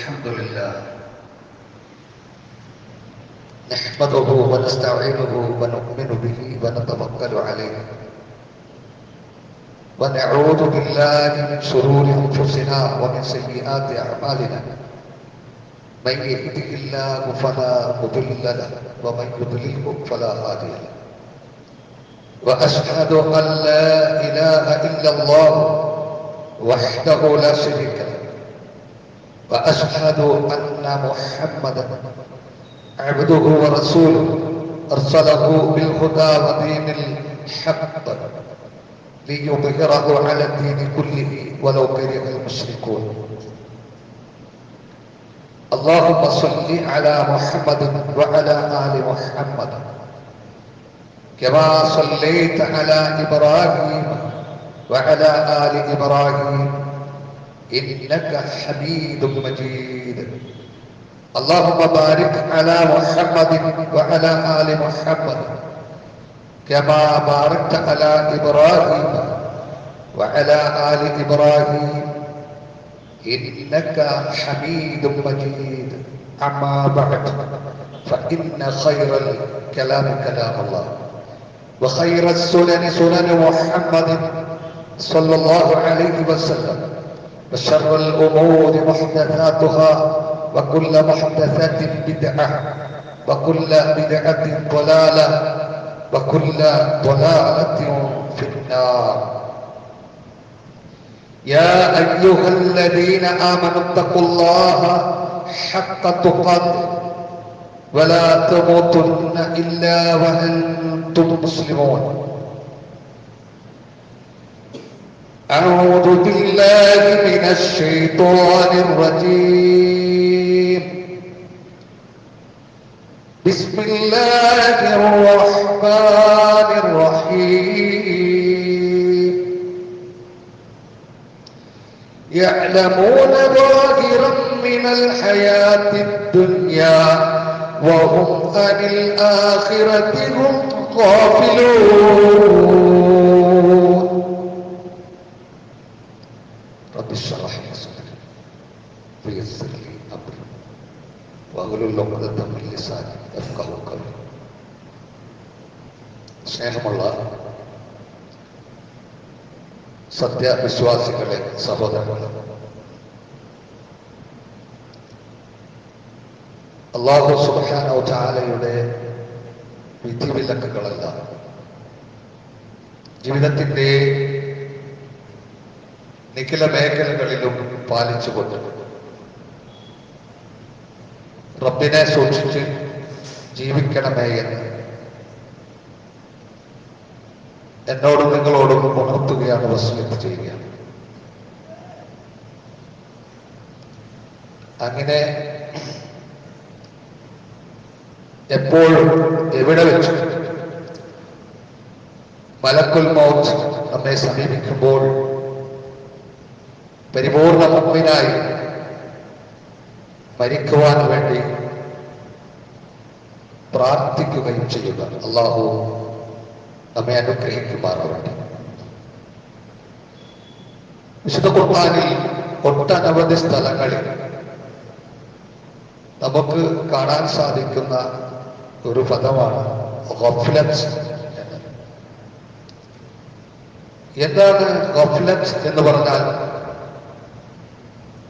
الحمد لله نحمده ونستعينه ونؤمن به ونتوكل عليه ونعوذ بالله من شرور أنفسنا ومن سيئات أعمالنا من يهده الله فلا مضل له ومن يضلله فلا هادي له وأشهد أن لا إله إلا الله وحده لا شريك له وأشهد أن محمدا عبده ورسوله أرسله بالهدى ودين الحق ليظهره على الدين كله ولو كره المشركون. اللهم صل على محمد وعلى آل محمد كما صليت على إبراهيم وعلى آل إبراهيم إنك حميد مجيد. اللهم بارك على محمد وعلى آل محمد كما باركت على إبراهيم وعلى آل إبراهيم إنك حميد مجيد. أما بعد فإن خير الكلام كلام الله وخير السنن سنن محمد صلى الله عليه وسلم وشر الأمور محدثاتها وكل محدثة بدعة وكل بدعة ضلالة وكل ضلالة في النار. يا أيها الذين آمنوا اتقوا الله حق تقاته ولا تموتن إلا وأنتم مسلمون. أعوذ بالله من الشيطان الرجيم. بسم الله الرحمن الرحيم. يعلمون ظاهرا من الحياة الدنيا وهم عن الآخرة هم غافلون. رب اشرح لي صدري ويسر لي أمري واحلل عقدة من لساني يفقهوا قولي. സ്നേഹമുള്ള സത്യവിശ്വാസികളെ, സഹോദരങ്ങളെ, അല്ലാഹു സുബ്ഹാനഹു വ തആലയുടെ വിധിവിലക്കുകളെല്ലാം ജീവിതത്തിന്റെ നിഖില മേഖലകളിലും പാലിച്ചുകൊണ്ട് റബ്ബിനെ സൂക്ഷിച്ച് ജീവിക്കണമേ എന്ന് എന്നോടും നിങ്ങളോടും ഉണർത്തുകയാണ്, വസിയത്ത് ചെയ്യുകയാണ്. അങ്ങനെ എപ്പോഴും എവിടെ വെച്ച് മലക്കുൽ മൗത്ത് നമ്മെ സമീപിക്കുമ്പോൾ പരിപൂർണ മുഅ്മിനായി മരിക്കുവാൻ വേണ്ടി പ്രാർത്ഥിക്കുകയും ചെയ്യുക. അല്ലാഹു നമ്മെ അനുഗ്രഹിക്കുമാറാവട്ടെ. വിശുദ്ധ ഖുർആനിൽ ഒട്ടനവധി സ്ഥലങ്ങളിൽ നമുക്ക് കാണാൻ സാധിക്കുന്ന ഒരു പദമാണ് ഗഫ്ലത്ത് എന്നത്. എന്താണ് ഗഫ്ലത്ത് എന്ന് പറഞ്ഞാൽ?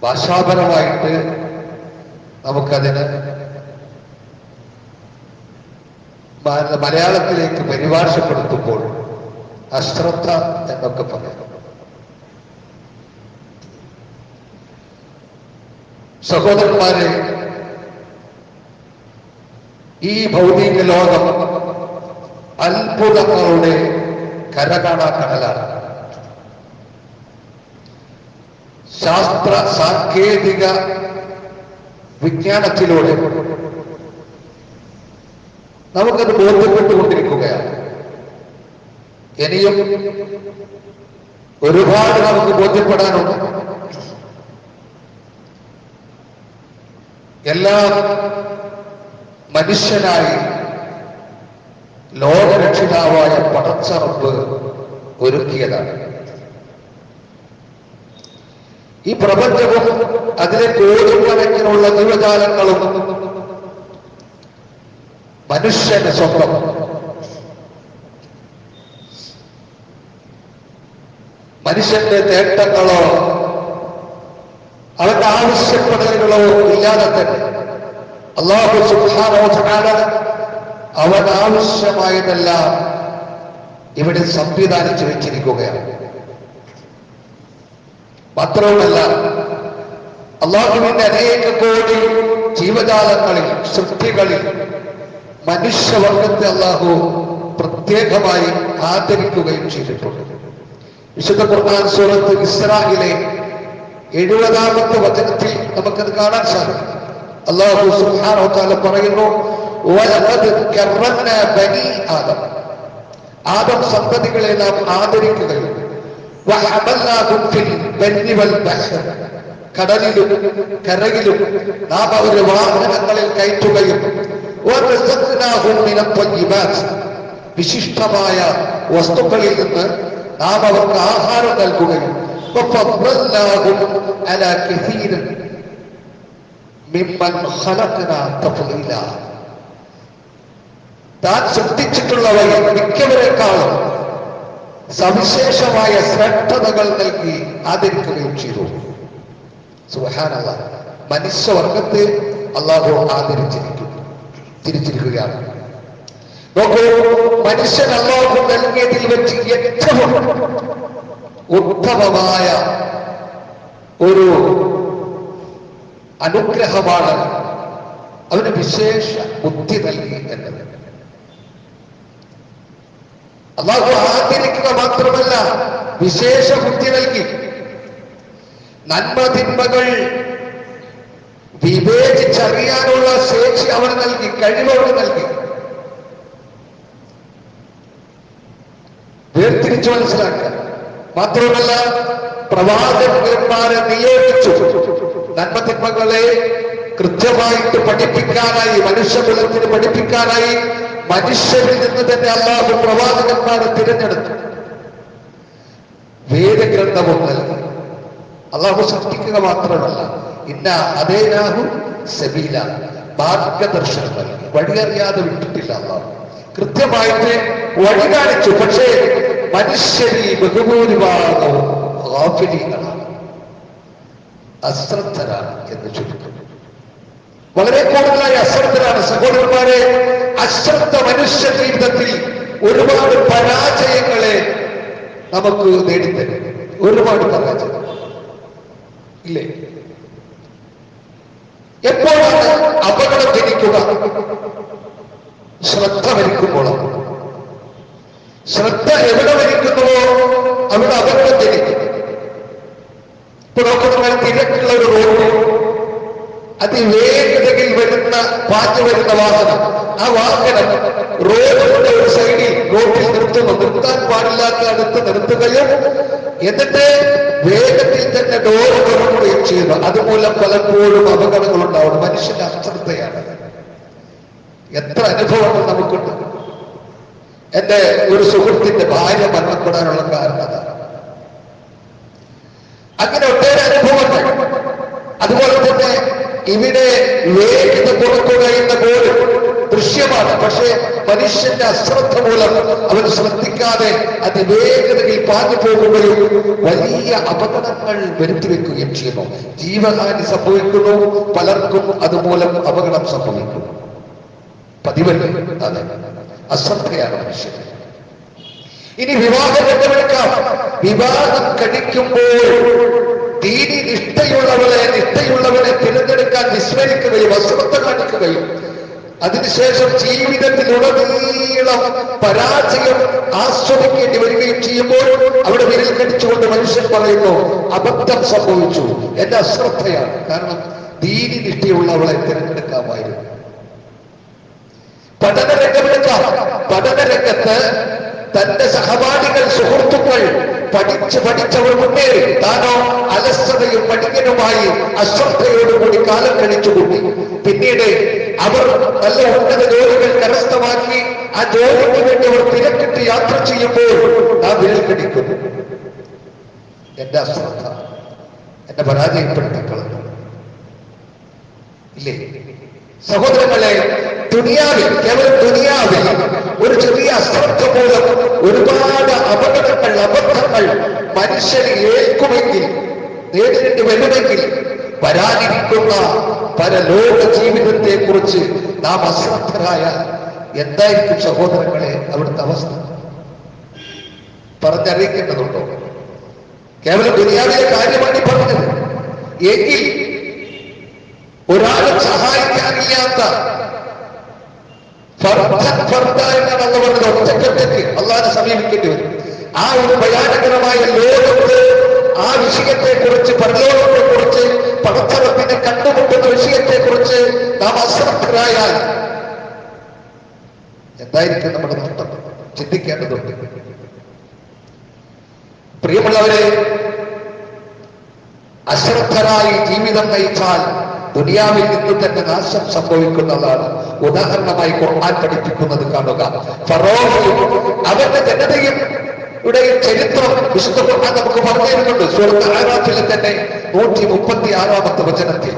ഭാഷാപരമായിട്ട് നമുക്കതിന് മലയാളത്തിലേക്ക് പരിഭാഷപ്പെടുത്തുമ്പോൾ അശ്രദ്ധ എന്നൊക്കെ പറയാം. സഹോദരന്മാരെ, ഈ ഭൗതിക ലോകം അത്ഭുതങ്ങളുടെ കരകാണാ കടലാണ്. ശാസ്ത്ര സാങ്കേതിക വിജ്ഞാനത്തിലൂടെ നമുക്കത് ബോധ്യപ്പെട്ടുകൊണ്ടിരിക്കുകയാണ്. ഇനിയും ഒരുപാട് നമുക്ക് ബോധ്യപ്പെടാനുണ്ട്. എല്ലാം മനുഷ്യനായി ലോകരക്ഷിതാവായ പടച്ച റബ്ബ് ഒരുക്കിയതാണ്. ഈ പ്രപഞ്ചവും അതിലെ കോടിക്കണക്കിനുള്ള ജീവജാലങ്ങളും മനുഷ്യന് സ്വന്തം. മനുഷ്യന്റെ നേട്ടങ്ങളോ അവന്റെ ആവശ്യപ്പെടലുകളോ ഇല്ലാതെ തന്നെ അല്ലാഹു സുബ്ഹാനഹു വ തആല അവൻ ആവശ്യമായതെല്ലാം ഇവിടെ സംവിധാനിച്ചു വെച്ചിരിക്കുകയാണ്. മാത്രവുമല്ല അല്ലാഹുവിന്റെ അനേക കോടി ജീവജാലങ്ങളിൽ സൃഷ്ടികളിൽ മനുഷ്യവർഗത്തെ അല്ലാഹു പ്രത്യേകമായി ആദരിക്കുകയും ചെയ്തിട്ടുണ്ട്. വിശുദ്ധ ഖുർആൻ സൂറത്ത് ഇസ്രായിലെ 70-ാമത്തെ വചനത്തിൽ നമുക്കത് കാണാൻ സാധിക്കും. അല്ലാഹു സുബ്ഹാനഹു വ തആല പറയുന്നു, വലഖദ് കറംനാ ബനി ആദം, ആദം സന്തതികളെ നാം ആദരിക്കുകയും വഹമൽനാഹും ഫിൽ ബർരി വൽ ബഹ്ർ, കടലിലും കരയിലും നാം അവരെ വാഹനങ്ങളിൽ കയറ്റുകയും വറസഖ്നാഹും മിനൽ ത്വയ്യിബാത്ത്, വിശിഷ്ടമായ വസ്തുക്കളിൽ നിന്ന് നാം അവർക്ക് ആഹാരം നൽകുകയും വഫദ്ദൽനാഹും അലാ കസീരിൻ മിമ്മൻ ഖലഖ്നാ തഫ്ളീലാ, താൻ സൃഷ്ടിച്ചിട്ടുള്ളവയിൽ മിക്കവരെക്കാളും സവിശേഷമായ ശ്രേഷ്ഠതകൾ നൽകി ആദരിക്കുകയും ചെയ്തു. സുബ്ഹാനല്ലാഹ്, മനുഷ്യവർഗത്തെ അല്ലാഹു തിരിച്ചിരിക്കുകയാണ്. നോക്കൂ, മനുഷ്യൻ അല്ലാഹു നൽകിയതിൽ വെച്ച് ഏറ്റവും ഉത്തമമായ ഒരു അനുഗ്രഹമാണ് അവന് വിശേഷ ബുദ്ധി നൽകി എന്നത്. അല്ലാഹു ആദരിക്കുക മാത്രമല്ല, വിശേഷ ബുദ്ധി നൽകി. നന്മ തിന്മകൾ വിവേചിച്ചറിയാനുള്ള ശേഷി അവന് നൽകി, കഴിവവന് നൽകി. വേർതിരിച്ചു മനസ്സിലാക്കാൻ മാത്രമല്ല, പ്രവാചകന്മാരെ നിയോഗിച്ചു നന്മ തിന്മകളെ കൃത്യമായിട്ട് പഠിപ്പിക്കാനായി, മനുഷ്യകുലത്തിന് പഠിപ്പിക്കാനായി മനുഷ്യരിൽ നിന്ന് തന്നെ അല്ലാഹു പ്രവാചകന്മാരെ തിരഞ്ഞെടുത്തു. വേദഗ്രന്ഥവും നൽകി. അല്ലാഹു സൃഷ്ടിക്കുക മാത്രമല്ല, ഇന്ന അതേനാഹു സബീല, മാർഗദർശനം നൽകി. വഴിയറിയാതെ വിട്ടിട്ടില്ല അല്ലാഹു, കൃത്യമായിട്ട് വഴി കാണിച്ചു. പക്ഷേ മനുഷ്യരിൽ ബഹുഭൂരിഭാഗവും ഗാഫിലീങ്ങളാണ്, അശ്രദ്ധരാണ് എന്ന് ചുരുക്കുന്നു. വളരെ കൂടുതലായി അശ്രദ്ധരാണ് സഹോദരന്മാരെ. അശ്രദ്ധ മനുഷ്യ ജീവിതത്തിൽ ഒരുപാട് പരാജയങ്ങളെ നമുക്ക് നേടിത്തരും. ഒരുപാട് പരാജയം ഇല്ലേ? എപ്പോഴാണ് അപകടം ജനിക്കുക? ശ്രദ്ധ വരിക്കുമ്പോഴാണ്. ശ്രദ്ധ എവിടെ വരിക്കുന്നുവോ അവിടെ അപകടം ജനിക്കും. ഇപ്പൊ നോക്കുന്ന തിരക്കുള്ള ഒരു റോഡ്, അതിവേഗതയിൽ പാഞ്ഞു വരുന്ന വാഹനം, ആ വാഹനം റോഡിന്റെ ഒരു സൈഡിൽ റോഡിൽ നിർത്തുന്നു. നിർത്താൻ പാടില്ലാത്ത അടുത്ത് നിർത്തുകയും എന്നിട്ട് വേഗത്തിൽ തന്നെ ഡോറ് തുറക്കുകയും ചെയ്യുന്നു. അതുമൂലം പലപ്പോഴും അപകടങ്ങൾ ഉണ്ടാവുന്നു. മനുഷ്യന്റെ അശ്രദ്ധയാണ്. എത്ര അനുഭവങ്ങൾ നമുക്കുണ്ട്. എന്റെ ഒരു സുഹൃത്തിന്റെ ഭാര്യ മരണപ്പെടാനുള്ള കാരണം അതാണ്. അങ്ങനെ ഒട്ടേറെ അനുഭവങ്ങൾ. അതുപോലെ തന്നെ ഇവിടെ വേഗത കുറക്കുക എന്ന പോലും ദൃശ്യമാണ്. പക്ഷേ മനുഷ്യന്റെ അശ്രദ്ധ മൂലം അവൻ ശ്രദ്ധിക്കാതെ അതിവേഗതയിൽ പാഞ്ഞു പോകുകയും വലിയ അപകടങ്ങൾ വരുത്തിവെക്കുകയും ചെയ്യുന്നു. ജീവഹാനി സംഭവിക്കുന്നു. പലർക്കും അതുമൂലം അപകടം സംഭവിക്കുന്നു. പതിവല്ലേ? അതെ, അശ്രദ്ധയാണ് മനുഷ്യൻ. ഇനി വിവാഹം രംഗമെടുക്കാം. വിവാഹം കഴിക്കുമ്പോൾ ദീനി നിഷ്ഠയുള്ളവനെ തിരഞ്ഞെടുക്കാൻ വിസ്മരിക്കുകയും അശ്രദ്ധ കാണിക്കുകയും അതിനുശേഷം ജീവിതത്തിലുടനീളം പരാജയം ആസ്വദിക്കേണ്ടി വരികയും ചെയ്യുമ്പോൾ അവിടെ വിരൽ കടിച്ചുകൊണ്ട് മനുഷ്യൻ പറയുന്നു, അബദ്ധം സംഭവിച്ചു, എന്റെ അശ്രദ്ധയാണ്. കാരണം ദീനി നിഷ്ഠയുള്ളവളെ തിരഞ്ഞെടുക്കാമായിരുന്നു. പഠനരംഗമെടുക്കാം. പഠനരംഗത്ത് തന്റെ സഹപാഠികൾ, സുഹൃത്തുക്കൾ പഠിച്ചവർ മുന്നേറി. താനോ അലസതയും മടികനുമായി അശ്രദ്ധയോടുകൂടി കാലം കഴിച്ചുകൂട്ടി. പിന്നീട് അവർ നല്ല ഉന്നത ജോലികൾ കരസ്ഥമാക്കി ആ ജോലിക്ക് വേണ്ടി അവർ തിരക്കിട്ട് യാത്ര ചെയ്യുമ്പോൾ നാം വിരൽ കടിക്കുന്നു. എന്റെ അശ്രദ്ധ. എന്നെ പരാജയപ്പെടുത്തി കളഞ്ഞു. ഇല്ലേ സഹോദരങ്ങളെ? ദുനിയാവിൽ, കേവലം ദുനിയാവിൽ ഒരു ചെറിയ അശ്രദ്ധ മൂലം ഒരുപാട് അപകടങ്ങൾ, അബദ്ധങ്ങൾ മനുഷ്യന് ഏൽക്കുമെങ്കിൽ, നേരിടേണ്ടി വരുമെങ്കിൽ, വരാനിരിക്കുന്ന പരലോക ജീവിതത്തെ കുറിച്ച് നാം അശ്രദ്ധരായാൽ എന്തായിരിക്കും സഹോദരങ്ങളെ അവിടുത്തെ അവസ്ഥ? പറഞ്ഞറിയിക്കേണ്ടതുണ്ടോ? കേവലം ദുനിയാവിലെ കാര്യമാണ് പറഞ്ഞത് എങ്കിൽ ഒരാളെ സഹായിക്കാനില്ലാത്ത എന്നാണ് പറഞ്ഞത്, ഒറ്റക്കൊറ്റക്ക് അള്ളാഹിനെ സമീപിക്കേണ്ടി വരും. ആ ഒരു ഭയാനകരമായ ലോകത്ത് ആ വിഷയത്തെ കുറിച്ച്, പരലോകത്തെ കുറിച്ച്, പടച്ചറപ്പിനെ കണ്ടുമുട്ടുന്ന വിഷയത്തെ കുറിച്ച് നാം അശ്രദ്ധരായാൽ എന്തായിരിക്കും നമ്മുടെ നഷ്ടം? ചിന്തിക്കേണ്ടതുണ്ട്. പ്രിയമുള്ളവരെ, അശ്രദ്ധരായി ജീവിതം നയിച്ചാൽ ദുനിയാവിൽ നിന്ന് തന്നെ നാശം സംഭവിക്കുന്നതാണ്. ഉദാഹരണമായി ഖുർആൻ പഠിപ്പിക്കുന്നത് കാണുക. ഫറോവയും അവന്റെ ജനതയും ചരിത്രം വിശുദ്ധ ഖുർആൻ നമുക്ക് പറഞ്ഞു തരുന്നുണ്ട്. സൂറത്ത് ആറാഫിലെ തന്നെ 136-ാമത്തെ വചനത്തിൽ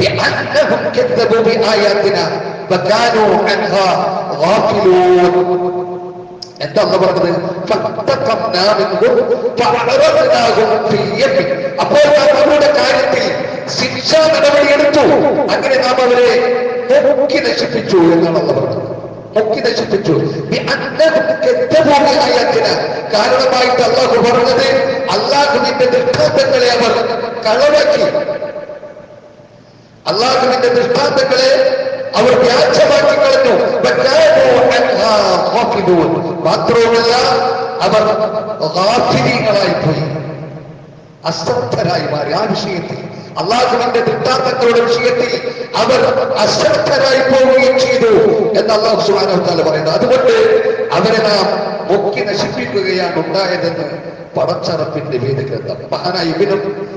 بأنهم كذبوا بآياتنا فكانوا عنها غافلون. എന്താ പറഞ്ഞത്? അപ്പോൾ നാം അവരുടെ കാര്യത്തിൽ ശിക്ഷാ നടപടിയെടുത്തു, അങ്ങനെ നാം അവരെ മുക്കി നശിപ്പിച്ചു എന്നാണ് അള്ളാഹ് പറഞ്ഞത്. മുക്കി നശിപ്പിച്ചു. കാരണമായിട്ട് അള്ളാഹു പറഞ്ഞത് അള്ളാഹുവിന്റെ ദൃഷ്ടാന്തങ്ങളെ അവർ കളവാക്കി, അള്ളാഹുവിന്റെ ദൃഷ്ടാന്തങ്ങളെ അവർ വ്യാജമാക്കി കളഞ്ഞു. മാത്രവുമല്ല അവർ ഗാഫിലീങ്ങളായി പോയി, അശ്രദ്ധരായി മാറി. ആ വിഷയത്തിൽ, അള്ളാഹുവിന്റെ ദൃഷ്ടാന്തങ്ങളുടെ വിഷയത്തിൽ അവർ അശ്രദ്ധരായി പോവുകയും ചെയ്തു എന്ന് അല്ലാഹു സുബ്ഹാനഹു വ തആല പറയുന്നു. അതുകൊണ്ട് അവരെ നാം മുക്കി നശിപ്പിക്കുകയാണ് ഉണ്ടായതെന്ന് പടച്ചറപ്പിന്റെ വേദഗ്രന്ഥം മഹാനായ ഇബ്നു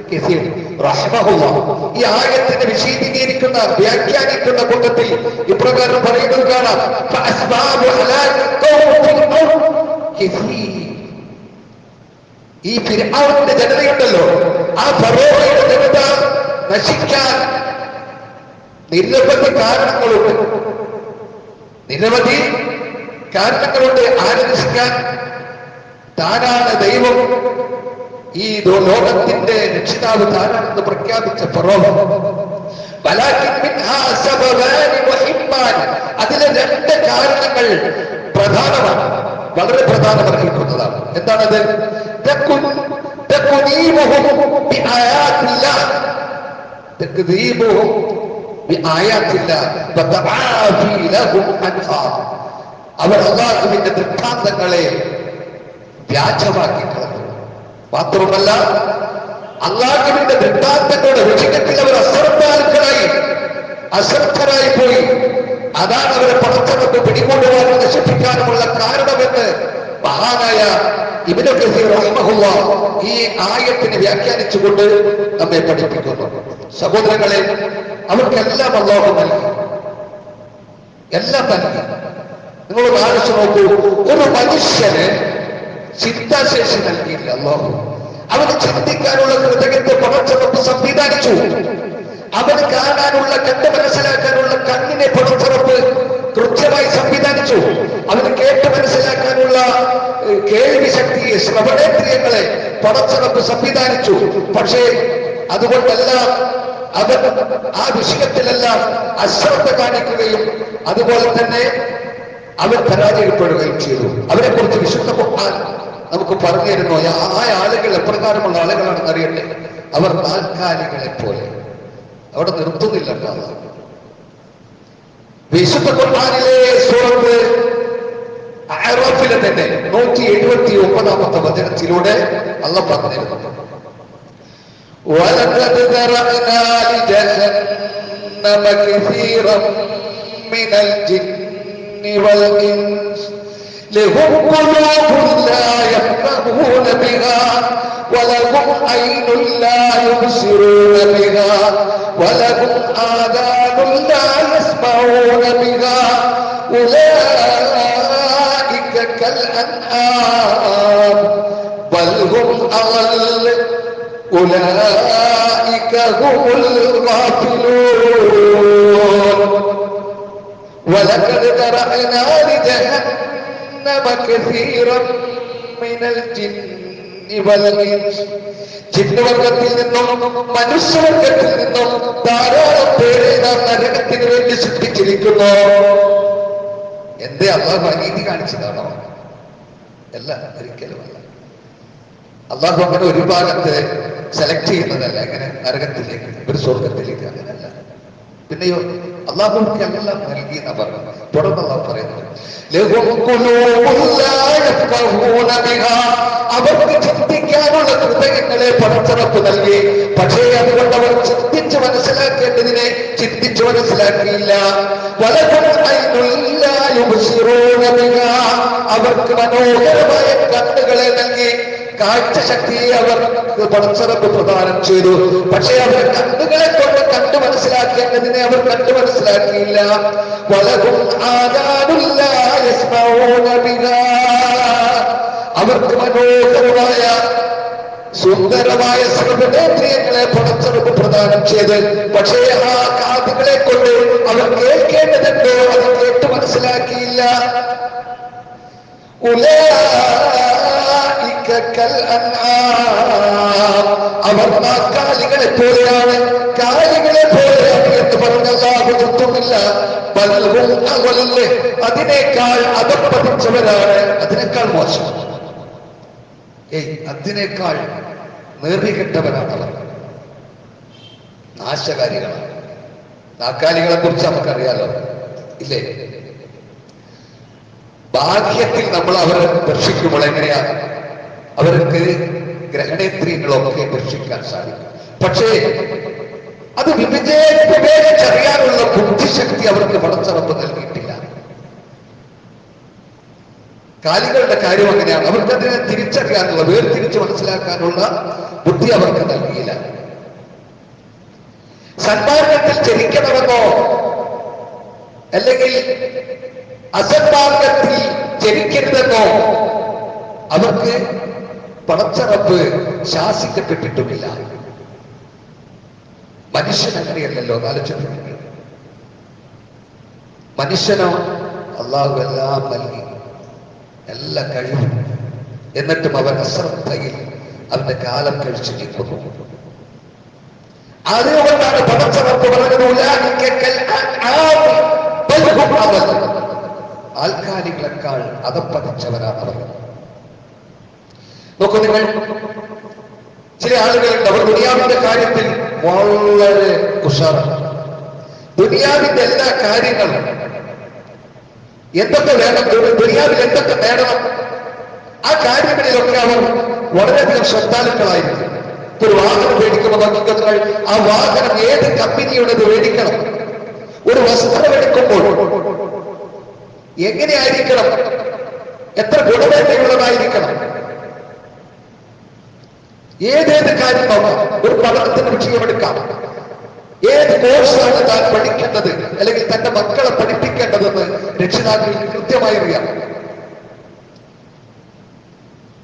കസീർ റഹിമഹുല്ലാഹ് ഈ ആയത്തിനെ വിശദീകരിക്കുന്ന, വ്യാഖ്യാനിക്കുന്ന കൂട്ടത്തിൽ ഇപ്രകാരം പറയുന്നത് കാണാം. ഈ ഫിർഔന്റെ ജനതയുണ്ടല്ലോ, ആ ഫറോവയുടെ ജനത നശിക്കാൻ നിരവധി കാരണങ്ങളുണ്ട്. നിരവധി കാരണങ്ങളുണ്ട്. ആരെ നശിക്കാൻ? താനാണ് ദൈവം, ഈ ലോകത്തിന്റെ രക്ഷിതാവ് താനാണെന്ന് പ്രഖ്യാപിച്ച ഫറോവ. അതിലെ രണ്ട് കാരണങ്ങൾ പ്രധാനമാണ്, വളരെ പ്രധാനമർഹിക്കുന്നതാണ്. എന്താണത്? അവർ അല്ലാഹുവിന്റെ ദൃഷ്ടാന്തങ്ങളെ വ്യാജമാക്കി കളഞ്ഞു. മാത്രമല്ല അല്ലാഹുവിന്റെ ദൃഷ്ടാന്തങ്ങളുടെ വിഷയത്തിൽ അവർ അശ്രദ്ധരായി പോയി. അതാണ് അവരെ പടച്ചറപ്പ് പിടികൊണ്ടുപോകാനും നശിപ്പിക്കാനുമുള്ള കാരണമെന്ന് മഹാനായ ഇബ്നു കസീർ റഹിമഹുല്ലാഹ് ഈ ആയത്തിനെ വ്യാഖ്യാനിച്ചുകൊണ്ട് നമ്മെ പഠിപ്പിക്കുന്നു. സഹോദരങ്ങളെ, അവർക്കെല്ലാം അല്ലാഹു നൽകി, എല്ലാം നൽകി. നിങ്ങൾ ആലോചിച്ച് നോക്കൂ, ഒരു മനുഷ്യന് ചിന്താശേഷി നൽകിയില്ല അല്ലാഹു. അവന് ചിന്തിക്കാനുള്ള ഹൃദയത്തെ പടച്ചറപ്പ് സംവിധാനിച്ചു. അവന് കാണാനുള്ള, കണ്ട് മനസ്സിലാക്കാനുള്ള കണ്ണിനെ പടച്ചറപ്പ് കൃത്യമായി സംവിധാനിച്ചു. അവന് കേട്ട് മനസ്സിലാക്കാനുള്ള കേൾവി ശക്തിയെ, ശ്രവണേന്ദ്രിയങ്ങളെ പടച്ചറപ്പ് സംവിധാനിച്ചു. പക്ഷേ അതുകൊണ്ടെല്ലാം അവൻ ആ വിഷയത്തിലെല്ലാം അശ്രദ്ധ കാണിക്കുകയും അതുപോലെ തന്നെ അവൻ പരാജയപ്പെടുകയും ചെയ്തു. അവരെ കുറിച്ച് വിശുദ്ധ ഖുർആൻ നമുക്ക് പറഞ്ഞു തരുന്നു. ആ ആളുകൾ എപ്രകാരമുള്ള ആളുകളാണെന്ന് അറിയട്ടെ. അവർ താൽക്കാലികളെ പോലെ, അവിടെ നിർത്തുന്നില്ല. വിശുദ്ധ ഖുർആനിലെ സൂറത്ത് അഅറാഫിലെ തന്നെ 179-ാമത്തെ വചനത്തിലൂടെ അല്ലാഹു പറഞ്ഞിരുന്നു, وَلَقَدْ ذَرَأْنَا لِجَهَنَّمَ كَثِيرًا مِنَ الْجِنِّ وَالْإِنسِ لَهُمْ قُلُوبٌ لَا يَفْقَهُونَ بِهَا وَلَهُمْ عَيْنٌ لَا يُبْصِرُونَ بِهَا وَلَهُمْ آذَانٌ لَا يَسْمَعُونَ بِهَا أُولَئِكَ كالأنعام بل هم أضل أولئك هم الغافلون ولقد ذرأنا لجهنم كثيرا من الجن والإنس ജിന്നുവർഗത്തിൽ നിന്നും മനുഷ്യവർഗത്തിൽ നിന്നും ധാരാളം പേരെ നാം നരകത്തിന് വേണ്ടി സൃഷ്ടിച്ചിരിക്കുന്നു. എന്തേ അള്ളാഹു അനീതി കാണിച്ചതാണോ? അല്ല, ഒരിക്കലുമല്ല. അള്ളാഹു അങ്ങനെ ഒരു ഭാഗത്ത് സെലക്ട് ചെയ്യുന്നതല്ല, അങ്ങനെ നരകത്തിലേക്ക് ഒരു സ്വർഗത്തിലേക്ക്, അങ്ങനെയല്ല. പിന്നെയോ അള്ളാഹുക്ക് എല്ലാം നൽകി എന്നാ പറഞ്ഞു. തുടർന്ന് അള്ളാഹു പറയുന്നത് അവർക്ക് ചിന്തിക്കാനുള്ള ഹൃദയങ്ങളെ പടച്ചറപ്പ് നൽകി. പക്ഷേ അതുകൊണ്ട് അവർ ചിന്തിച്ച് മനസ്സിലാക്കേണ്ടതിനെ ചിന്തിച്ച് മനസ്സിലാക്കിയില്ല. അവർക്ക് മനോഹരമായ കണ്ണുകളെ നൽകി, കാഴ്ചശക്തിയെ അവർ പടച്ചറപ്പ് പ്രദാനം ചെയ്തു. പക്ഷേ അവർ കണ്ണുകളെ കൊണ്ട് കണ്ടു മനസ്സിലാക്കേണ്ടതിനെ അവർ കണ്ടു മനസ്സിലാക്കിയില്ല. വലഹും ആദാനുല്ല യസ്മഊന ബിഹാ, അവർക്ക് മനോഹരമായ സുന്ദരമായ സർവ്വനേന്ദ്രിയങ്ങളെ പടച്ചറപ്പ് പ്രദാനം ചെയ്ത്, പക്ഷേ ആ കാതുകളെ കൊണ്ട് അവർ കേൾക്കേണ്ടതുണ്ടോ അത് കേട്ട് മനസ്സിലാക്കിയില്ല. അവർ കാലികളെ പോലെയാണ്, കാലികളെ പോലെയാണ് എന്ന് പറഞ്ഞ അല്ലാഹുമില്ല. അതിനേക്കാൾ അധപ്പതിച്ചവരാണ്, അതിനേക്കാൾ മോശം, അതിനേക്കാൾ നേറികെട്ടവരാണ് അവർ, നാശകാരികളാണ്. നാക്കാലികളെ കുറിച്ച് നമുക്കറിയാലോ, ഇല്ലേ? ബാഹ്യത്തിൽ നമ്മൾ അവരെ ദർശിക്കുമ്പോൾ എങ്ങനെയാ അവർക്ക് ഗ്രഹണേന്ദ്രിയങ്ങളൊക്കെ ദർശിക്കാൻ സാധിക്കും. പക്ഷേ അത് വിവേചിച്ചറിയാനുള്ള ബുദ്ധിശക്തി അവർക്ക് പടച്ചറപ്പ് നൽകിയിട്ടില്ല. കാലികളുടെ കാര്യം അങ്ങനെയാണ്. അവർക്ക് അതിനെ തിരിച്ചറിയാനുള്ള, വേർതിരിച്ച് മനസ്സിലാക്കാനുള്ള ബുദ്ധി അവർക്ക് നൽകിയില്ല. സന്മാർഗത്തിൽ ജനിക്കണമെന്നോ അല്ലെങ്കിൽ അസന്മാർഗത്തിൽ ജനിക്കരുതെന്നോ അവർക്ക് പടച്ചറപ്പ് ശാസിക്കപ്പെട്ടിട്ടുമില്ല. മനുഷ്യൻ അങ്ങനെയല്ലല്ലോ, ആലോചിച്ചിട്ടുണ്ട്. മനുഷ്യനോ അള്ളാഹു എല്ലാം നൽകി, എല്ലാ കഴിവും, എന്നിട്ടും അവൻ അശ്രദ്ധയിൽ അവന്റെ കാലം കഴിച്ചു നിൽക്കുന്നു. അതുകൊണ്ടാണ് പടച്ചറപ്പ് പറഞ്ഞത് ആൾക്കാരികളെക്കാൾ അധപ്പതിച്ചവരാണ് അവർ. നോക്കൂ നിങ്ങൾ, ചില ആളുകളുണ്ട്, അവർ ദുനിയാവിന്റെ കാര്യത്തിൽ വളരെ ഉഷാറാണ്. ദുനിയാവിന്റെ എല്ലാ കാര്യങ്ങളും എന്തൊക്കെ വേണം, ദുനിയാവിൽ എന്തൊക്കെ നേടണം, ആ കാര്യങ്ങളിലൊക്കെ അവർ വളരെയധികം ശ്രദ്ധാലുക്കളായിരിക്കും. ഒരു വാഹനം മേടിക്കുമ്പോൾ നോക്കിക്കങ്ങൾ, ആ വാഹനം ഏത് കമ്പനിയുടേത് മേടിക്കണം. ഒരു വസ്ത്രം എടുക്കുമ്പോൾ എങ്ങനെയായിരിക്കണം, എത്ര ഗുണമേന്മയുള്ളതായിരിക്കണം, ഏതേത് കാര്യം നോക്കാം. ഒരു പഠനത്തിന് വിഷയമെടുക്കാം. ഏത് കോഴ്സാണ് താൻ പഠിക്കേണ്ടത് അല്ലെങ്കിൽ തന്റെ മക്കളെ പഠിപ്പിക്കേണ്ടതെന്ന് രക്ഷിതാക്കൾക്ക് കൃത്യമായി അറിയാം.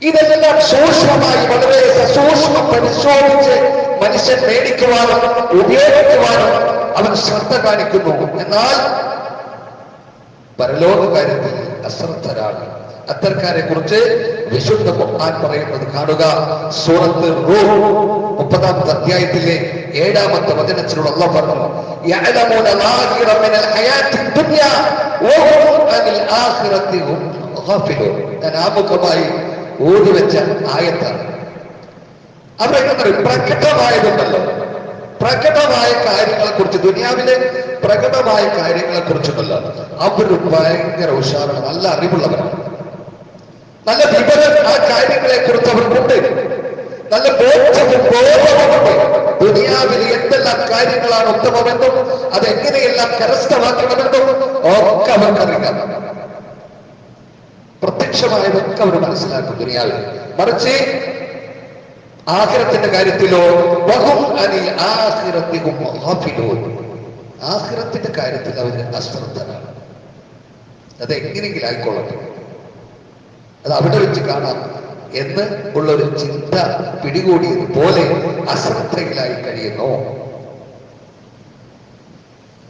ഇതെല്ലാം സൂക്ഷ്മമായി, വളരെ സസൂക്ഷ്മം പരിശോധിച്ച് മനുഷ്യൻ മേടിക്കുവാനും ഉപയോഗിക്കുവാനും അവൻ ശ്രദ്ധ കാണിക്കുന്നു. എന്നാൽ പരലോക കാര്യത്തിൽ അശ്രദ്ധരാണ്. അത്തരക്കാരെ കുറിച്ച് വിശുദ്ധ ഖുർആൻ പറയുന്നത് കാണുക. സൂറത്ത് റൂഹ് 30-ാമത്തെ അധ്യായത്തിലെ 7-ാമത്തെ വചനത്തിലൂടെ അല്ലാഹു പറഞ്ഞു, യഅലമൂന ളാഹിറ മിനൽ ഹയാത്തി ദുനിയ വഹും അനിൽ ആഖിറതി ഹും ഗാഫിലൂൻ. ഞാൻ ആമുഖമായി ഓടിവെച്ച ആയത്താണ്. അവരെങ്ങനെ പ്രകടമായതുണ്ടല്ലോ, പ്രകടമായ കാര്യങ്ങളെ കുറിച്ച്, ദുനിയാവിലെ പ്രകടമായ കാര്യങ്ങളെ കുറിച്ചൊന്നല്ല, അവർ ഭയങ്കര ഉഷാറാണ്, നല്ല അറിവുള്ളവരാണ്, നല്ല വിവരം ആ കാര്യങ്ങളെ കുറിച്ച് അവർക്കുണ്ട്, നല്ല ബോധവും ബോധവുമുണ്ട്. ദുനിയാവിൽ എന്തെല്ലാം കാര്യങ്ങളാണ് ഉത്തമമെന്നും അതെങ്ങനെയെല്ലാം കരസ്ഥമാക്കണമെന്നും ഒക്കെ അവർക്കറിയാം. പ്രത്യക്ഷമായതൊക്കെ അവർ മനസ്സിലാക്കും ദുനിയാവിൽ. മറിച്ച് ആഖിറത്തിന്റെ കാര്യത്തിലോ വഹും അനിൽ ആഖിറതി ഹും ഗാഫിലൂൻ, ആഖിറത്തിന്റെ കാര്യത്തിൽ അവർ അശ്രദ്ധരാണ്. അത് എങ്ങനെയെങ്കിലും ആയിക്കൊള്ളട്ടെ. അത് അവിടെ വെച്ച് കാണാം എന്ന് ഉള്ളൊരു ചിന്ത പിടികൂടിയത് പോലെ അശ്രദ്ധയിലായി കഴിയുന്നു.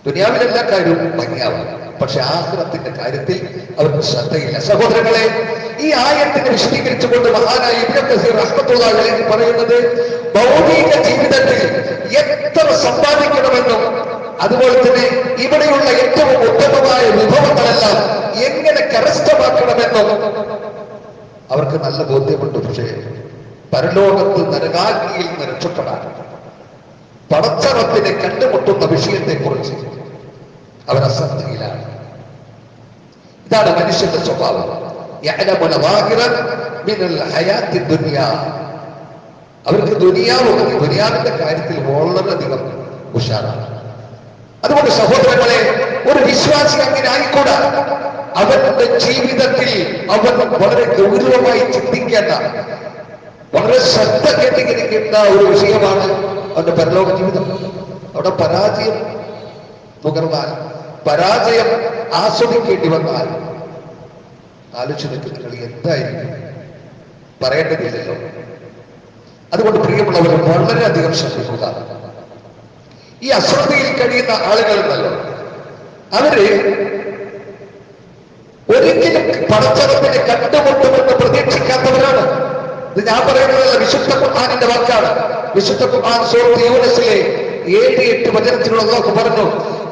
ദുനിയാവിലെല്ലാ കാര്യവും ഭംഗിയാവും, പക്ഷെ ആഖിറത്തിന്റെ കാര്യത്തിൽ അവർക്ക് ശ്രദ്ധയില്ല. സഹോദരങ്ങളെ, ഈ ആയത്തിനെ വിശദീകരിച്ചുകൊണ്ട് മഹാനായ ഇബ്നു കസീർ റഹ്മത്തുള്ളാഹി അലൈഹി പറയുന്നത്, ഭൗതിക ജീവിതത്തിൽ എത്ര സമ്പാദിക്കണമെന്നും അതുപോലെ തന്നെ ഇവിടെയുള്ള ഏറ്റവും ഉത്തമമായ വിഭവങ്ങളെല്ലാം എങ്ങനെ കരസ്ഥമാക്കണമെന്നും അവർക്ക് നല്ല ബോധ്യമുണ്ട്. പക്ഷേ പരലോകത്ത് നരകാഗ്നിയിൽ നിന്ന് രക്ഷപ്പെടാൻ പടച്ച റബ്ബിനെ കണ്ടുമുട്ടുന്ന വിഷയത്തെക്കുറിച്ച് അവർ അശ്രദ്ധയിലാണ്. ഇതാണ് മനുഷ്യന്റെ സ്വഭാവം. അവർക്ക് ദുനിയാവിന്റെ കാര്യത്തിൽ വളരെയധികം ഉഷാറാണ്. അതുകൊണ്ട് സഹോദരങ്ങളെ, ഒരു വിശ്വാസി അങ്ങനെ ആയിക്കൂടാ. അവന്റെ ജീവിതത്തിൽ അവൻ വളരെ ഗൗരവമായി ചിന്തിക്കേണ്ട, വളരെ ശ്രദ്ധ കേന്ദ്രീകരിക്കേണ്ട ഒരു വിഷയമാണ് അവന്റെ പരലോക ജീവിതം. അവിടെ പരാജയം നുകർന്നാൽ, പരാജയം ആസ്വദിക്കേണ്ടി വന്നാൽ ആലോചിച്ച് നിൽക്കുന്ന നിങ്ങൾ എന്തായിരിക്കും പറയേണ്ടതില്ലല്ലോ. അതുകൊണ്ട് പ്രിയമുള്ളവർ വളരെയധികം ശ്രദ്ധിക്കുക. ഈ അശ്രദ്ധയിൽ കഴിയുന്ന ആളുകളുണ്ടല്ലോ, അവര് ഒരിക്കലും പടച്ചറപ്പിനെ കണ്ടുമുട്ടുമെന്ന് പ്രതീക്ഷിക്കാത്തവരാണ്. ഇത് ഞാൻ പറയുന്നതല്ല, വിശുദ്ധ ഖുർആനിന്റെ വാക്കാണ്. വിശുദ്ധ ഖുർആൻ സൂറത്ത് യൂനസിലെ 7-8 വചനത്തിലുള്ള അല്ലാഹു പറഞ്ഞു,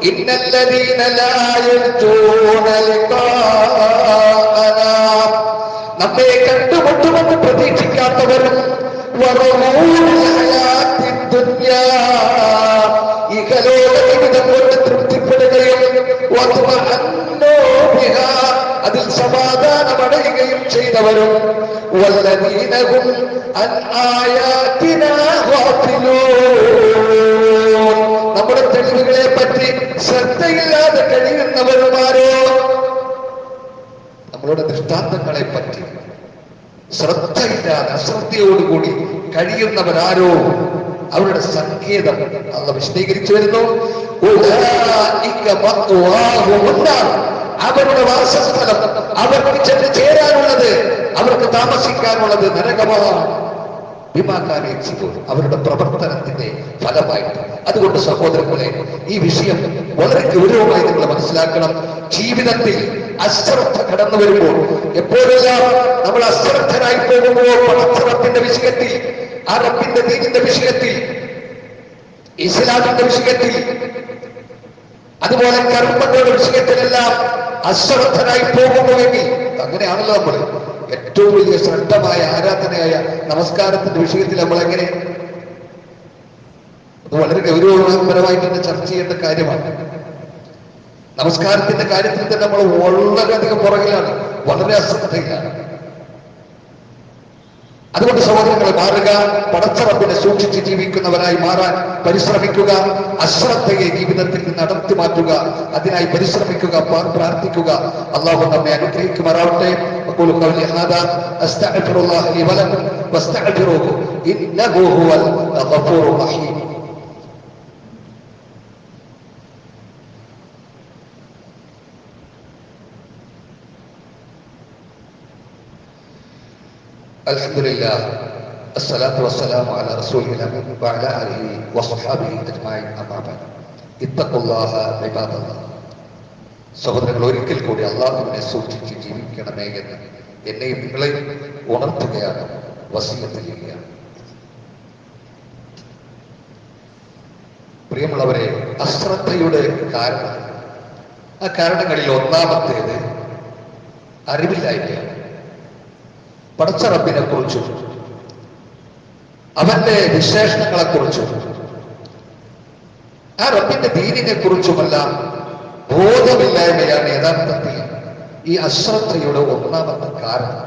ഇന്നല്ലദീന ലാ യർജൂന ലിഖാഅനാ, നമ്മെ കണ്ടുമുട്ടുമെന്ന് പ്രതീക്ഷിക്കാത്തവരും, ഇഹലോക ജീവിതം കൊണ്ട് തൃപ്തിപ്പെടുകയും അതിൽ സമാധാനമടയുകയും ചെയ്തവരും, വല്ലദീനഹും അൻ ആയാതിനാ ഗാഫിലൂൻ, നമ്മുടെ തെളിവുകളെ പറ്റി ശ്രദ്ധയില്ലാതെ കഴിയുന്നവരുമാരോ, നമ്മളുടെ ദൃഷ്ടാന്തങ്ങളെ പറ്റി ശ്രദ്ധയില്ലാതെ അശ്രദ്ധയോടുകൂടി കഴിയുന്നവരാരോ അവരുടെ സങ്കേതം അല്ലാഹു വിശദീകരിച്ചു വരുന്നു. അവരുടെ വാസസ്ഥലം, അവർക്ക് ചെന്ന് ചേരാനുള്ളത്, അവർക്ക് താമസിക്കാനുള്ളത് നരകമാണ്. അവരുടെ പ്രവർത്തനത്തിന്റെ ഫലമായിട്ട്. അതുകൊണ്ട് സഹോദരങ്ങളെ, ഈ വിഷയം വളരെ ഗൗരവമായി നിങ്ങൾ മനസ്സിലാക്കണം. ജീവിതത്തിൽ അശ്രദ്ധ കടന്നു വരുമ്പോൾ, എപ്പോഴെല്ലാം നമ്മൾ അശ്രദ്ധരായി പോകുമ്പോൾ പടച്ചറപ്പിന്റെ വിഷയത്തിൽ, ആ റബ്ബിന്റെ ദീനിന്റെ വിഷയത്തിൽ, ഇസ്ലാമിന്റെ വിഷയത്തിൽ, അതുപോലെ കർമ്മങ്ങളുടെ വിഷയത്തിലെല്ലാം അശ്രദ്ധരായി പോകുന്നുവെങ്കിൽ, അങ്ങനെയാണല്ലോ നമ്മൾ ഏറ്റവും വലിയ ശ്രദ്ധമായ ആരാധനയായ നമസ്കാരത്തിന്റെ വിഷയത്തിൽ നമ്മൾ എങ്ങനെ, അത് വളരെ ഗൗരവപരമായി തന്നെ ചർച്ച ചെയ്യേണ്ട കാര്യമാണ്. നമസ്കാരത്തിന്റെ കാര്യത്തിൽ തന്നെ നമ്മൾ വളരെയധികം പുറകിലാണ്, വളരെ അശ്രദ്ധയിലാണ്. അതുകൊണ്ട് സഹോദരങ്ങളെ, മാറുക, പടച്ച റബ്ബിനെ സൂക്ഷിച്ച് ജീവിക്കുന്നവരായി മാറാൻ പരിശ്രമിക്കുക. അശ്രദ്ധയെ ജീവിതത്തിൽ നിന്ന് അടർത്തി മാറ്റുക, അതിനായി പരിശ്രമിക്കുക, പ്രാർത്ഥിക്കുക. അല്ലാഹു നമ്മെ അനുഗ്രഹിക്കുമാറാവട്ടെ. അഖൂലു ഖൗലി ഹാദാ അസ്തഗ്ഫിറുല്ലാഹ ലി വലക്കും വസ്തഗ്ഫിറൂഹു ഇന്നഹു ഹുവൽ ഗഫൂറുർ റഹീം. അൽഹംദുലില്ലാഹ് അസ്സലാത്തു വസ്സലാമു അലാ റസൂലിൽ അമീൻ വഅലാ ആലിഹി വസ്വഹാബിഹി അജ്മഈൻ അമ്മാ ബഅദ്. ഇത്തഖുല്ലാഹ ഇബാദല്ലാഹ്. സഹോദരങ്ങൾ, ഒരിക്കൽ കൂടി അല്ലാഹുവിനെ സൂക്ഷിച്ച് ജീവിക്കണമേ എന്ന് എന്നെയും നിങ്ങളെയും ഉണർത്തുകയാണ്, വസിയത്ത് ചെയ്യുകയാണ്. പ്രിയമുള്ളവരെ, അശ്രദ്ധയുടെ കാരണം, ആ കാരണങ്ങളിൽ ഒന്നാമത്തേത് അറിവില്ലായ്മയാണ്. പടച്ച റബ്ബിനെ കുറിച്ചും അവന്റെ വിശേഷണങ്ങളെ കുറിച്ചും ആ റബ്ബിന്റെ ദീനിനെ കുറിച്ചുമെല്ലാം ബോധമില്ലായ്മയാണ് യഥാർത്ഥത്തിൽ ഈ അശ്രദ്ധയുടെ ഒന്നാമത്തെ കാരണം.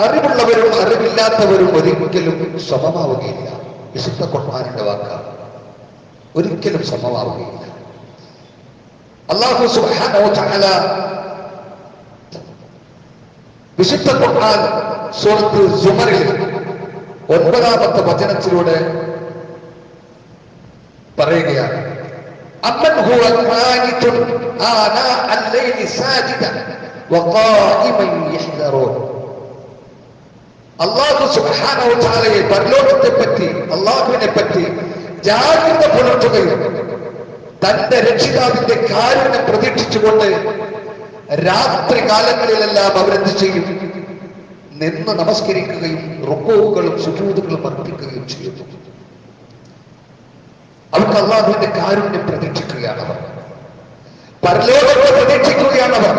അറിവുള്ളവരും അറിവില്ലാത്തവരും ഒരിക്കലും സമമാവുകയില്ല. വിശുദ്ധ ഖുർആനിന്റെ വാക്കാണ്, ഒരിക്കലും സമമാവുകയില്ല. അല്ലാഹു സുബ്ഹാനഹു വ തആല വിശുദ്ധ ഖുർആൻ സൂറത്ത് സുമറിൽ 9-ാമത്തെ വചനത്തിലൂടെ പറയുകയാണ്, അമ്മൻ ഹുവ ഖാനിതുൻ ആനാ അൽ-ലൈലി സാജിദൻ വഖായിമൻ യഹ്ദറൂൻ. അല്ലാഹു സുബ്ഹാനഹു വ തആലയെ, പരലോകത്തെ പറ്റി, അല്ലാഹുവിനെ പറ്റി ജാഗ്രത പുലർത്തുകയും തന്റെ രക്ഷിതാവിന്റെ കാരുണ്യം പ്രതീക്ഷിച്ചുകൊണ്ട് രാത്രി കാലങ്ങളിലെല്ലാം അവരെന്ത് ചെയ്യും? നിന്ന് നമസ്കരിക്കുകയും റുക്കൂകളും സുജൂദുകളും അർപ്പിക്കുകയും ചെയ്യുന്നു. അവർക്ക് അല്ലാഹുവിന്റെ കാരുണ്യം പ്രതീക്ഷിക്കുകയാണവർ, പരലോകത്തെ പ്രതീക്ഷിക്കുകയാണവർ.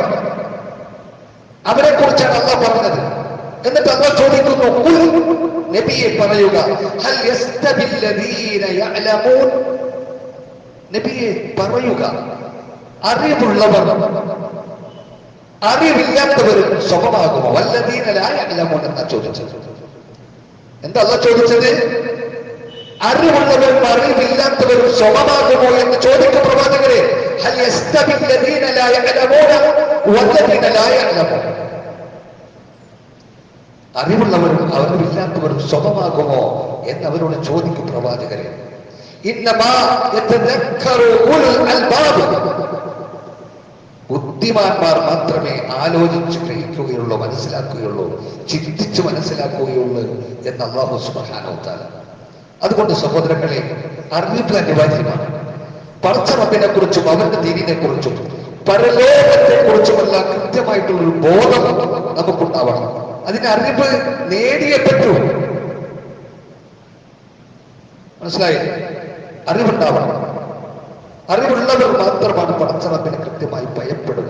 അവരെ കുറിച്ചാണ് അല്ലാഹ് പറഞ്ഞത്. എന്നിട്ട് അല്ലാഹ് ചോദിക്കുന്നു, ഖുൽ, നബിയെ പറയുക, ഹൽ യസ്തബില്ലദീന യഅലമൂൻ, നബിയെ പറയുക, അറിവുള്ളവർ അറിവില്ലാത്തവരും സമമാകുമോ? വല്ലദീന ലാ യഅലമൂൻ എന്നാ ചോദിച്ചത്. എന്താ അല്ലാഹ് ചോദിച്ചത്? അറിവുള്ളവരും അറിവില്ലാത്തവരും സമമാകുമോ എന്ന് ചോദിക്കും പ്രവാചകരെ. ഹൽ യസ്തബില്ലദീന ലാ യഅലമൂന വല്ലദീന ലാ യഅലമൂൻ, അറിവുള്ളവരും അറിവില്ലാത്തവരും സമമാകുമോ എന്ന് അവരോട് ചോദിക്കും പ്രവാചകരെ. ഇന്നമാ യതദക്കറു ഉലുൽ അൽബാബ്, ബുദ്ധിമാന്മാർ മാത്രമേ ആലോചിച്ച് ഗ്രഹിക്കുകയുള്ളൂ, മനസ്സിലാക്കുകയുള്ളൂ, ചിന്തിച്ച് മനസ്സിലാക്കുകയുള്ളൂ എന്ന് അല്ലാഹു സുബ്ഹാനഹു വ തആല. അതുകൊണ്ട് സഹോദരങ്ങളെ, അറിവ് അനിവാര്യമാണ്. പടച്ച റബ്ബിനെ കുറിച്ചും അവന്റെ ദീനിനെ കുറിച്ചും പരലോകത്തെ കുറിച്ചുമെല്ലാം കൃത്യമായിട്ടുള്ളൊരു ബോധം നമുക്കുണ്ടാവണം. അതിന് അറിവ് നേടിയേ പറ്റൂ. മനസ്സിലായി? അറിവുണ്ടാവണം. അറിവുള്ളവർ മാത്രമാണ് പടച്ച റബ്ബിനെ കൃത്യമായി ഭയപ്പെടുക.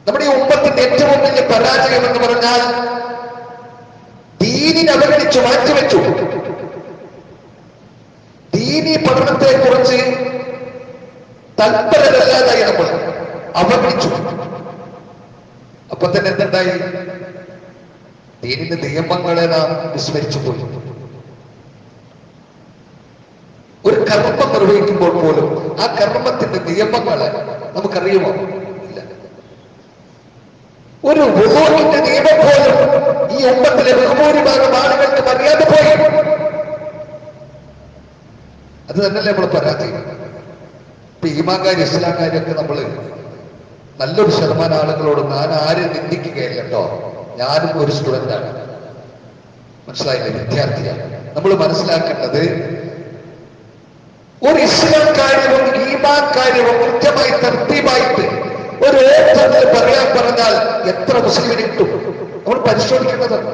നമ്മുടെ ഈ ഉമ്മത്തിന്റെ ഏറ്റവും വലിയ പരാജയം എന്ന് പറഞ്ഞാൽ ദീനിനെ അവഗണിച്ചു മാറ്റിവെച്ചു. ദീനി പഠനത്തെ കുറിച്ച് തൽപരരല്ലാതായി നമ്മൾ അവഗണിച്ചു. അപ്പൊ തന്നെ എന്തുണ്ടായി? ദീനിന്റെ നിയമങ്ങളെ നാം വിസ്മരിച്ചു പോയി. ഒരു കർമ്മം നിർവഹിക്കുമ്പോൾ പോലും ആ കർമ്മത്തിന്റെ നിയമങ്ങളെ നമുക്കറിയുമോ? ഇല്ല. ഒരു വുളൂഇന്റെ നിയമം പോലും ഈ ഉമ്മത്തിലെ ബഹുഭൂരിഭാഗം ആളുകൾക്ക് അറിയാതെ പോയി. അത് തന്നെയല്ലേ നമ്മൾ പരാജയം. ഇപ്പൊ ഈമാൻകാരി ഇസ്ലാംകാരിയൊക്കെ നമ്മള് നല്ലൊരു ശതമാനം ആളുകളോട് ഞാൻ ആരും നിന്ദിക്കുകയല്ല കേട്ടോ, ഞാനും ഒരു സ്റ്റുഡൻ്റാണ്, മനസ്സിലായില്ലേ, വിദ്യാർത്ഥിയാണ്. നമ്മൾ മനസ്സിലാക്കേണ്ടത് ഒരു ഇസ്ലാം കാര്യവും ഈമാൻ കാര്യവും കൃത്യമായി തർത്തീബായിട്ട് ഒരു ഓട്ടത്തിൽ പറയാൻ പറഞ്ഞാൽ എത്ര മുസ്ലിമിന് കിട്ടും? നമ്മൾ പരിശോധിക്കേണ്ടതാണ്.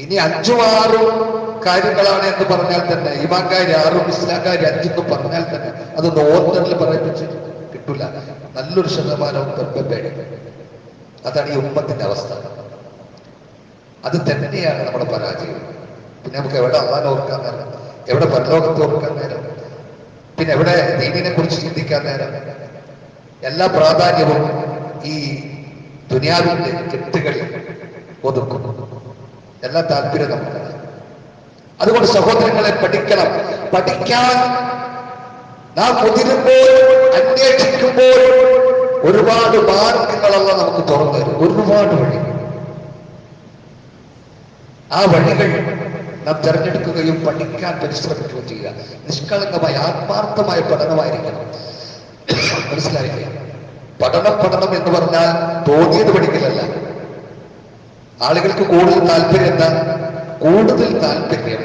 ഇനി 5ഉം 6ഉം കാര്യങ്ങളാണ് എന്ന് പറഞ്ഞാൽ തന്നെ, ഈമാൻകാരി 6ഉം ഇസ്ലാംകാരി 5 പറഞ്ഞാൽ തന്നെ അത് ഓർഡറിൽ പറയിപ്പിച്ച് കിട്ടില്ല. നല്ലൊരു ശതമാനവും തർക്കപ്പേടി. അതാണ് ഈ ഉമ്മത്തിന്റെ അവസ്ഥ. അത് തന്നെയാണ് നമ്മുടെ പരാജയം. പിന്നെ നമുക്ക് എവിടെ അള്ളാനെ ഓർക്കാൻ നേരം, എവിടെ പരലോകത്തെ ഓർക്കാൻ നേരം, പിന്നെ എവിടെ ദീനിനെ കുറിച്ച് ചിന്തിക്കാൻ നേരം? എല്ലാ പ്രാധാന്യവും ഈ ദുനിയാവിന്റെ കെട്ടുകളിൽ ഒതുക്കുന്നു. എല്ലാ താല്പര്യവും നമുക്കല്ല. അതുകൊണ്ട് സഹോദരങ്ങളെ, പഠിക്കണം. പഠിക്കാൻ നാം മുതിരുമ്പോൾ, അന്വേഷിക്കുമ്പോൾ ഒരുപാട് മാർഗങ്ങളല്ല നമുക്ക് തുറന്നു തരും. ഒരുപാട് വഴികൾ. ആ വഴികൾ നാം തിരഞ്ഞെടുക്കുകയും പഠിക്കാൻ പരിശ്രമിക്കുകയും ചെയ്യുക. നിഷ്കളങ്കമായ ആത്മാർത്ഥമായ പഠനമായിരിക്കണം. മനസ്സിലായില്ലേ? പഠനം എന്ന് പറഞ്ഞാൽ തോന്നിയത് പഠിക്കലല്ല. ആളുകൾക്ക് കൂടുതൽ താല്പര്യം എന്താ? കൂടുതൽ താല്പര്യം.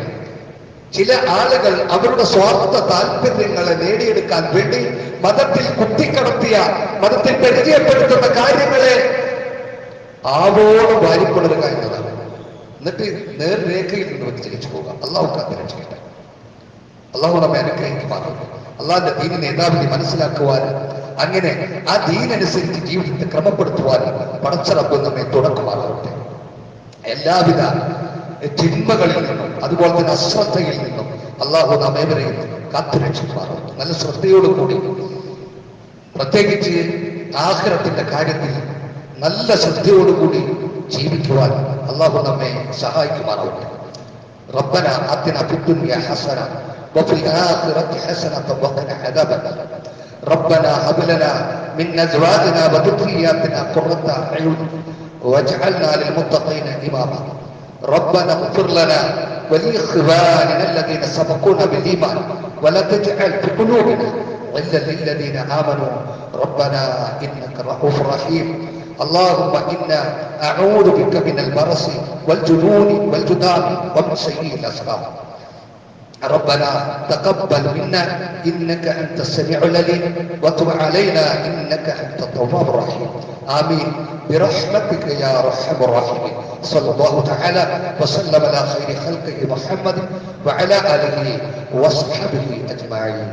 ചില ആളുകൾ അവരുടെ സ്വാർത്ഥ താല്പര്യങ്ങളെ നേടിയെടുക്കാൻ വേണ്ടി മതത്തിൽ കുത്തിക്കടത്തിയ, മതത്തിൽ പരിചയപ്പെടുത്തുന്ന കാര്യങ്ങളെ ആവോളം വാരിക്കൊള്ളുക എന്നതാണ്. എന്നിട്ട് നേർരേഖയിൽ നിന്ന് വ്യതിചലിച്ചു പോകാം. അള്ളാഹു കാത്തിരക്ഷിക്കട്ടെ. അള്ളാഹു നമ്മെ അനുഗ്രഹിക്കുമാറും. അള്ളാഹിന്റെ ദീന നേതാവിനെ മനസ്സിലാക്കുവാനും അങ്ങനെ ആ ദീനനുസരിച്ച് ജീവിതത്തെ ക്രമപ്പെടുത്തുവാനും പടച്ച റബ്ബ് നമ്മെ തുടക്കുമാറാവട്ടെ. എല്ലാവിധ തിന്മകളിൽ നിന്നും അതുപോലെ തന്നെ അശ്രദ്ധയിൽ നിന്നും അള്ളാഹു നാം ഏവരെയും കാത്തുരക്ഷിക്കുമാറും. നല്ല ശ്രദ്ധയോടുകൂടി, പ്രത്യേകിച്ച് ആഖിറത്തിന്റെ കാര്യത്തിൽ നല്ല ശ്രദ്ധയോടുകൂടി ജീവിക്കുവാൻ അള്ളാഹു നമ്മെ സഹായിക്കുമാറാവട്ടെ. റബ്ബന ആതിന ഫിദ്ദുനിയ ഹസന വഫിൽ ആഖിറതി ഹസനത വഖിന അദാബന്നാർ. റബ്ബന ഹബ് ലനാ മിൻ അസ്വാജിനാ വദുർരിയ്യാതിനാ ഖുർറത അയുൻ വജ്അൽനാ ലിൽമുത്തഖീന ഇമാമാ. ربنا اغفر لنا ولإخواننا الذين سبقونا بالإيمان ولا تجعل في قلوبنا إلا للذين آمنوا ربنا إنك رؤوف رحيم اللهم إنا أعوذ بك من البرص والجنون والجذام ومن سيء الأسقام ربنا تقبل منا إنك أنت السميع العليم وتب علينا إنك أنت التواب الرحيم آمين برحمتك يا أرحم الراحمين صلى الله تعالى وسلم على خير خلقه محمد وعلى آله وصحبه أجمعين